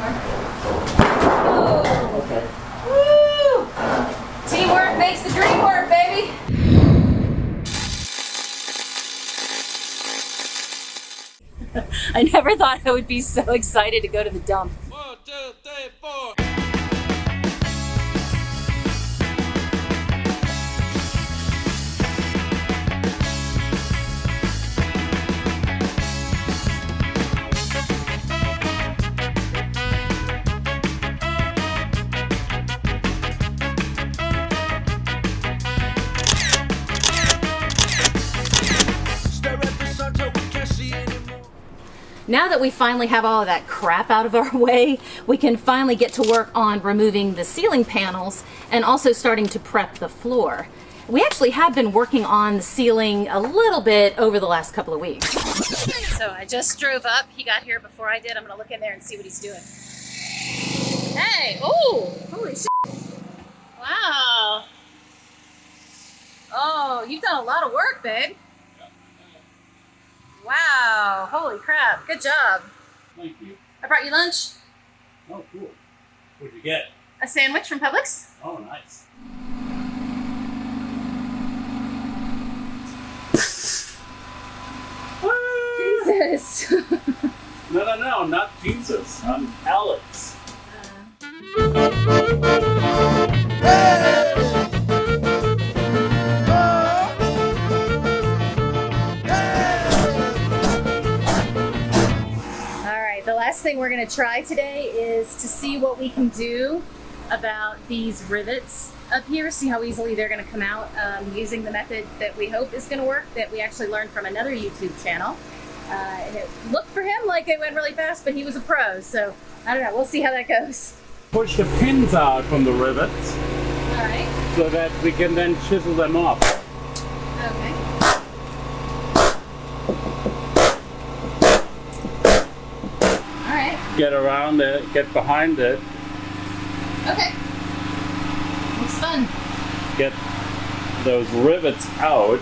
Woo. Okay. Woo! Teamwork makes the dream work, baby. I never thought I would be so excited to go to the dump. 1, 2, 3, 4. Now that we finally have all of that crap out of our way, we can finally get to work on removing the ceiling panels and also starting to prep the floor. We actually have been working on the ceiling a little bit over the last couple of weeks. So I just drove up. He got here before I did. I'm gonna look in there and see what he's doing. Hey, oh, holy shit. Wow. Oh, you've done a lot of work, babe. Wow, holy crap, good job. Thank you. I brought you lunch. Oh, cool. What'd you get? A sandwich from Publix. Oh, nice. Jesus. No, not Jesus. I'm Alex. The last thing we're going to try today is to see what we can do about these rivets up here, see how easily they're going to come out using the method that we hope is going to work, that we actually learned from another YouTube channel. And it looked for him like it went really fast, but he was a pro, so I don't know, we'll see how that goes. Push the pins out from the rivets All right. so that we can then chisel them off. Okay. Get around it, get behind it. Okay. Looks fun. Get those rivets out.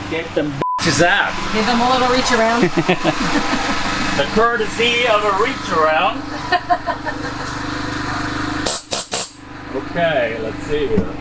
Get them bitches out. Give them a little reach around. The courtesy of a reach around. Okay, let's see here.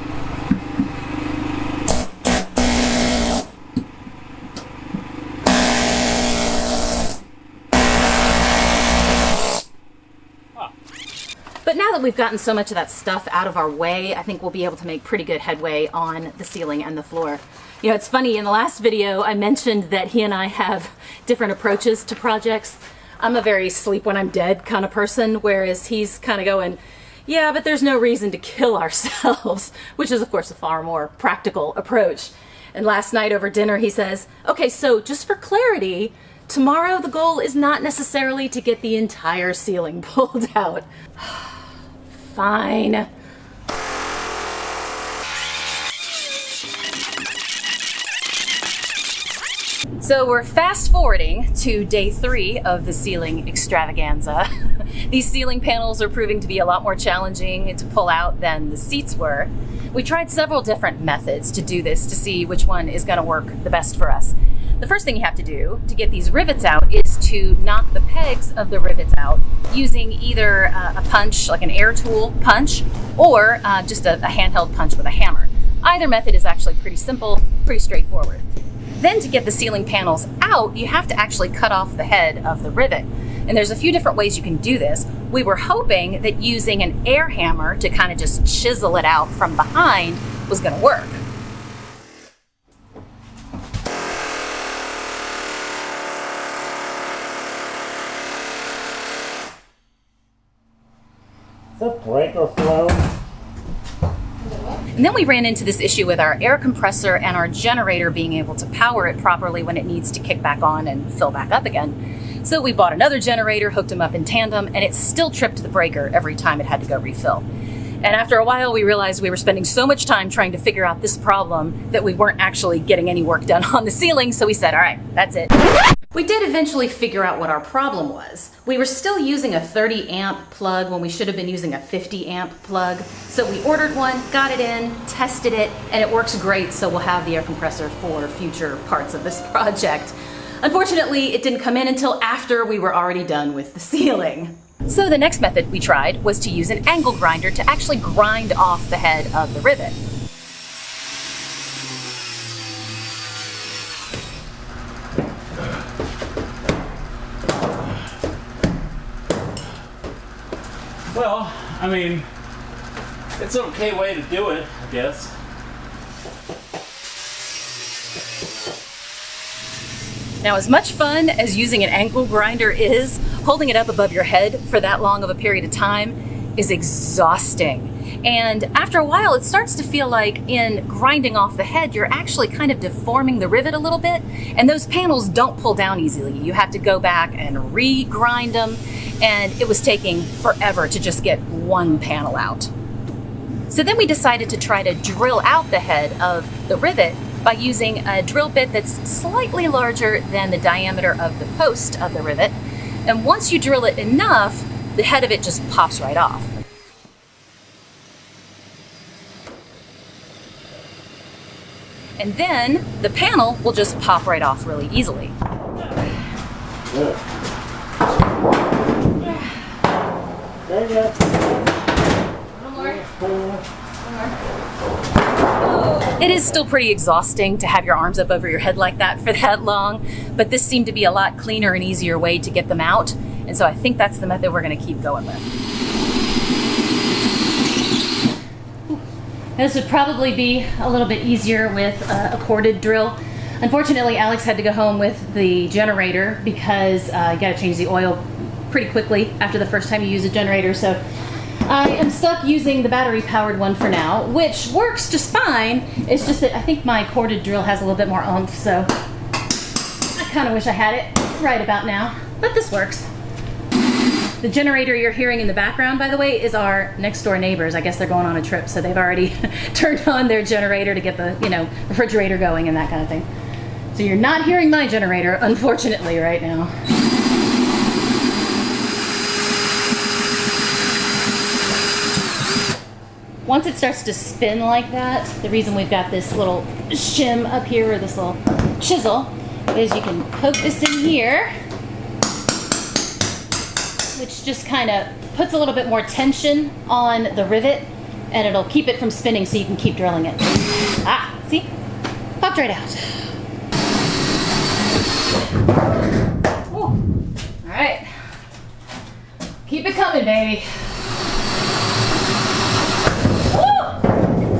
But now that we've gotten so much of that stuff out of our way, I think we'll be able to make pretty good headway on the ceiling and the floor. You know, it's funny, in the last video I mentioned that he and I have different approaches to projects. I'm a very sleep when I'm dead kind of person, whereas he's kind of going, yeah, but there's no reason to kill ourselves, which is of course a far more practical approach. And last night over dinner he says, okay, so just for clarity, tomorrow the goal is not necessarily to get the entire ceiling pulled out. Fine. So we're fast forwarding to day 3 of the ceiling extravaganza. These ceiling panels are proving to be a lot more challenging to pull out than the seats were. We tried several different methods to do this to see which one is going to work the best for us. The first thing you have to do to get these rivets out is to knock the pegs of the rivets out using either a punch, like an air tool punch, or just a handheld punch with a hammer. Either method is actually pretty simple, pretty straightforward. Then to get the ceiling panels out, you have to actually cut off the head of the rivet. And there's a few different ways you can do this. We were hoping that using an air hammer to kind of just chisel it out from behind was going to work. Is that breaker flow? And then we ran into this issue with our air compressor and our generator being able to power it properly when it needs to kick back on and fill back up again. So we bought another generator, hooked them up in tandem, and it still tripped the breaker every time it had to go refill. And after a while, we realized we were spending so much time trying to figure out this problem that we weren't actually getting any work done on the ceiling, so we said, all right, that's it. We did eventually figure out what our problem was. We were still using a 30 amp plug when we should have been using a 50 amp plug. So we ordered one, got it in, tested it, and it works great, so we'll have the air compressor for future parts of this project. Unfortunately, it didn't come in until after we were already done with the ceiling. So the next method we tried was to use an angle grinder to actually grind off the head of the rivet. Well, I mean, it's an okay way to do it, I guess. Now, as much fun as using an angle grinder is, holding it up above your head for that long of a period of time is exhausting. And after a while, it starts to feel like in grinding off the head, you're actually kind of deforming the rivet a little bit. And those panels don't pull down easily. You have to go back and re-grind them. And it was taking forever to just get one panel out. So then we decided to try to drill out the head of the rivet by using a drill bit that's slightly larger than the diameter of the post of the rivet. And once you drill it enough, the head of it just pops right off. And then the panel will just pop right off really easily. One more. It is still pretty exhausting to have your arms up over your head like that for that long, but this seemed to be a lot cleaner and easier way to get them out, and so I think that's the method we're going to keep going with. This would probably be a little bit easier with a corded drill. Unfortunately, Alex had to go home with the generator because you got to change the oil pretty quickly after the first time you use a generator, so I am stuck using the battery-powered one for now, which works just fine. It's just that I think my corded drill has a little bit more oomph, so I kind of wish I had it right about now, but this works. The generator you're hearing in the background, by the way, is our next-door neighbors. I guess they're going on a trip, so they've already turned on their generator to get the, refrigerator going and that kind of thing. So you're not hearing my generator, unfortunately, right now. Once it starts to spin like that, the reason we've got this little shim up here, or this little chisel, is you can poke this in here, which just kind of puts a little bit more tension on the rivet, and it'll keep it from spinning so you can keep drilling it. Ah, see? Popped right out. Ooh. All right. Keep it coming, baby.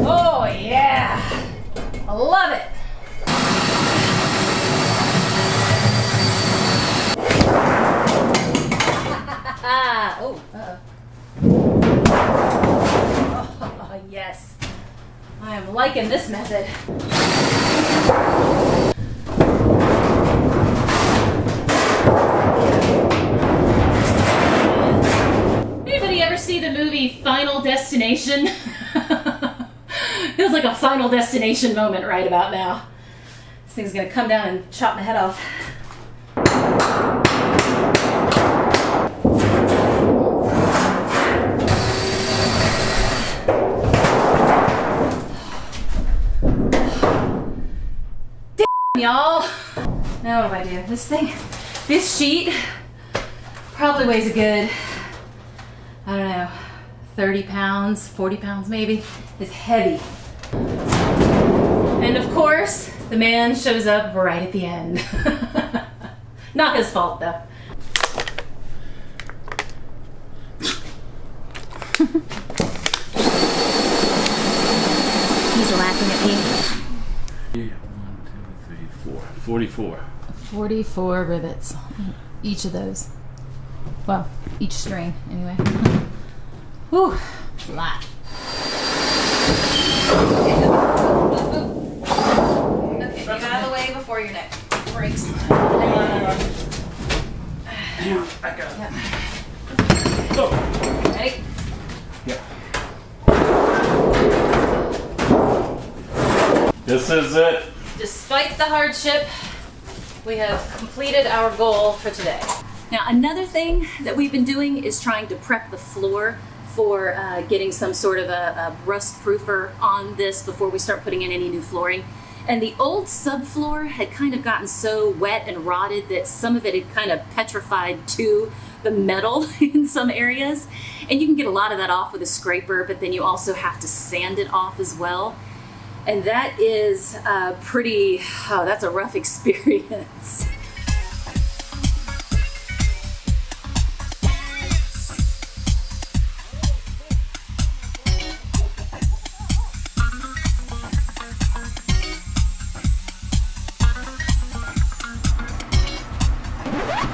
Oh yeah, I love it. Oh, yes. I am liking this method. Anybody ever see the movie Final Destination? Feels like a Final Destination moment right about now. This thing's gonna come down and chop my head off. Damn, y'all. Now what do I do? This sheet probably weighs a good, I don't know, 30 pounds, 40 pounds maybe. It's heavy. And of course, the man shows up right at the end. Not his fault though. He's laughing at me. 1, 2, 3, 4. 44. 44 rivets. Each of those. Well, each string anyway. Whew, a lot. Okay, get out of the way before your neck breaks. Hang on, back up. Yeah. Go. Ready? Yeah. This is it. Despite the hardship, we have completed our goal for today. Now, another thing that we've been doing is trying to prep the floor for getting some sort of a rust proofer on this before we start putting in any new flooring. And the old subfloor had kind of gotten so wet and rotted that some of it had kind of petrified to the metal in some areas. And you can get a lot of that off with a scraper, but then you also have to sand it off as well. And that is that's a rough experience.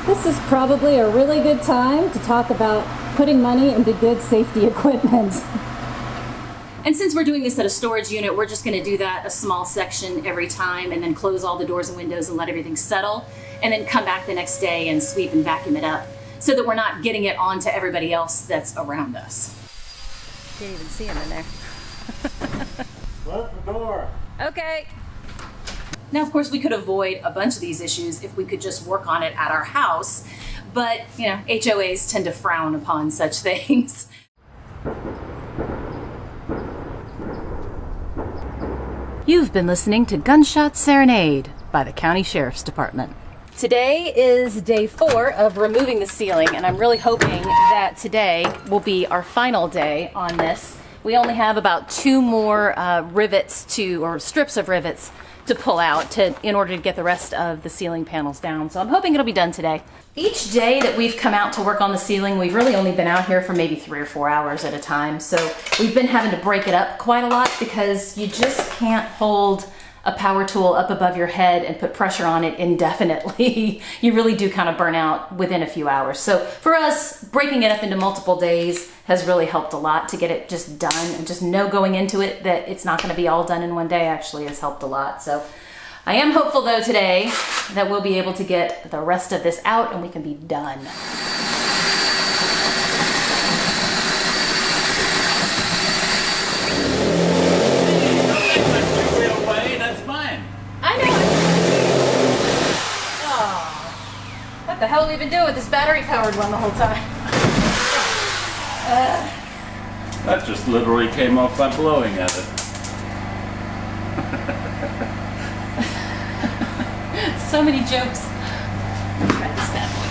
This is probably a really good time to talk about putting money into good safety equipment. And since we're doing this at a storage unit, we're just going to do that a small section every time and then close all the doors and windows and let everything settle, and then come back the next day and sweep and vacuum it up so that we're not getting it onto everybody else that's around us. Can't even see him in there. Close the door. Okay. Now, of course, we could avoid a bunch of these issues if we could just work on it at our house, but, you know, HOAs tend to frown upon such things. You've been listening to Gunshot Serenade by the County Sheriff's Department. Today is day 4 of removing the ceiling, and I'm really hoping that today will be our final day on this. We only have about 2 more strips of rivets to pull out in order to get the rest of the ceiling panels down. So I'm hoping it'll be done today. Each day that we've come out to work on the ceiling, we've really only been out here for maybe 3 or 4 hours at a time. So we've been having to break it up quite a lot because you just can't hold a power tool up above your head and put pressure on it indefinitely. You really do kind of burn out within a few hours. So for us, breaking it up into multiple days has really helped a lot to get it just done, and just know going into it that it's not going to be all done in one day actually has helped a lot. So I am hopeful though today that we'll be able to get the rest of this out and we can be done. What the hell have we been doing with this battery-powered one the whole time? That just literally came off by blowing at it. So many jokes. Try this bad boy.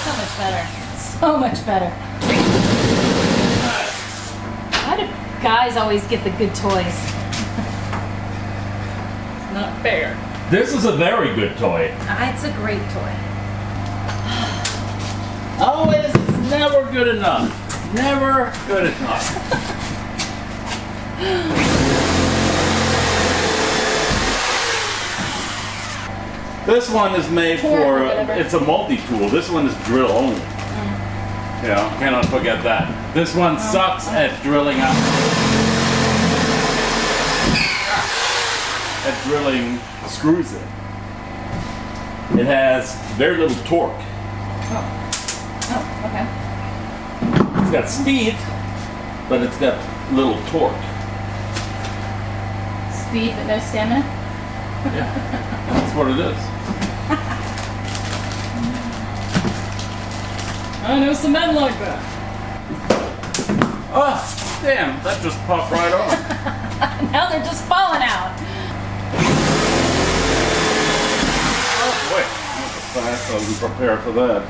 So much better. So much better. Why do guys always get the good toys? Not fair. This is a very good toy. It's a great toy. Always, it's never good enough. Never good enough. This one is made for, it's a multi-tool. This one is drill only. You know, cannot forget that. This one sucks at drilling out. At drilling screws in. It has very little torque. Oh, okay. It's got speed, but it's got little torque. Speed but no stamina? Yeah, that's what it is. I know some men like that. Oh, damn, that just popped right off. Now they're just falling out. Oh, wait. Not the fast. I wasn't prepared for that.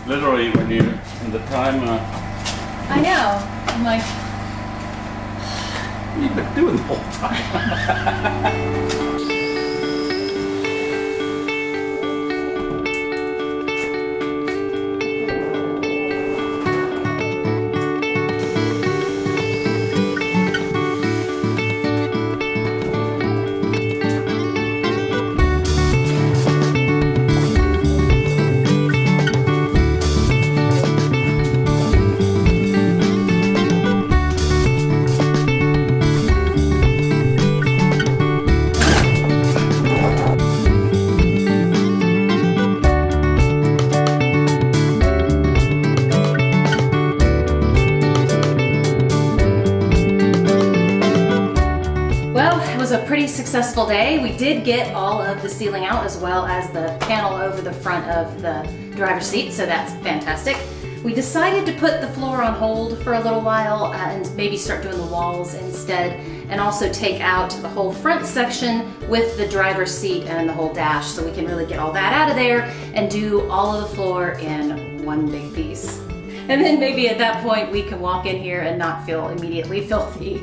Literally, when you in the timer. I know. I'm like, What have you been doing the whole time? successful day. We did get all of the ceiling out as well as the panel over the front of the driver's seat, so that's fantastic. We decided to put the floor on hold for a little while and maybe start doing the walls instead, and also take out the whole front section with the driver's seat and the whole dash, so we can really get all that out of there and do all of the floor in one big piece. And then maybe at that point we can walk in here and not feel immediately filthy.